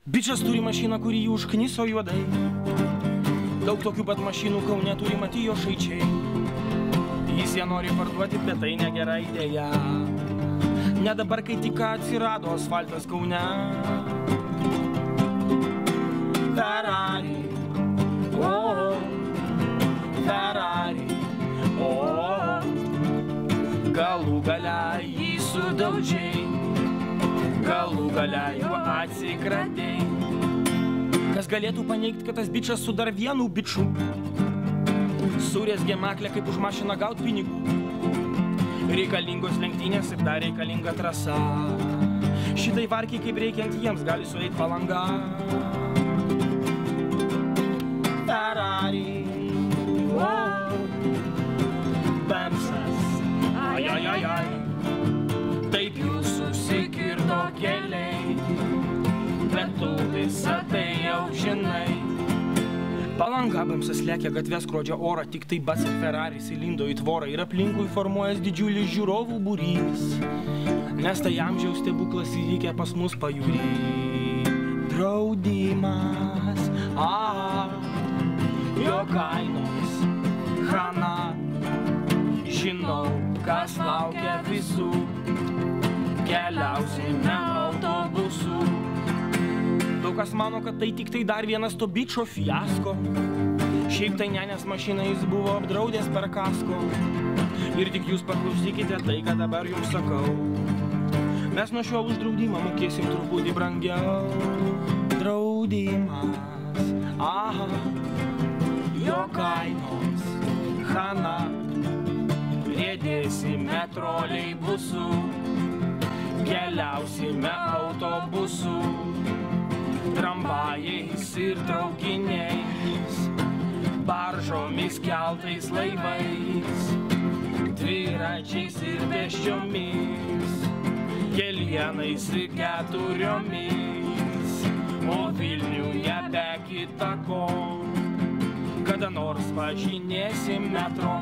Bičas turi mašiną, kurį jį užkniso juodai. Daug tokių pat mašinų Kaune turi Matijo Šaičiai. Jis ją nori parduoti, bet tai negera idėja. Ne dabar, kai tik atsirado asfaltas Kaune. Ferrari, oh, Ferrari, oh, galų gale jį sudaužiai, galų gale juo atsikratei. Kas galėtų paneigti, kad tas bičas su dar vienu biču surėzgė maklę, kaip už mašiną gaut pinigų. Reikalingos lenktynės ir dar reikalinga trasa. Šitai varkiai, kaip reikiant jiems, gali sueit Palanga. Ferrari, oh, Bemsas, ai, ai, ai, ai. Taip jūs susikirto keliai, bet tu visą tai jau žinai. Palanga Bemsas lekia gatvės, skrodžia orą, tik tai bas ir Ferraris įlindo į tvorą ir aplinkui formuojas didžiulis žiūrovų būrys. Nes tai amžiaus stebuklas įvykę pas mus pajūry. Draudimas, jo kainos, chana. Žinau, kas laukia visų, keliausime autobusu. Daug kas mano, kad tai tik tai dar vienas to bičo fiasko. Šiaip tai nenės mašiną jis buvo apdraudęs per kasko. Ir tik jūs paklausykite tai, ką dabar jums sakau. Mes nuo šiol už draudimą mokėsim truputį brangiau. Draudimas, jo kainos, chana. Riedėsime troleibusu, keliausime autobusu, tramvajais ir traukiniais, baržomis, keltais, laivais, dviračiais ir pėsčiomis, kelienais ir keturiomis, o Vilniuje be kita ko, kada nors važinėsim metro.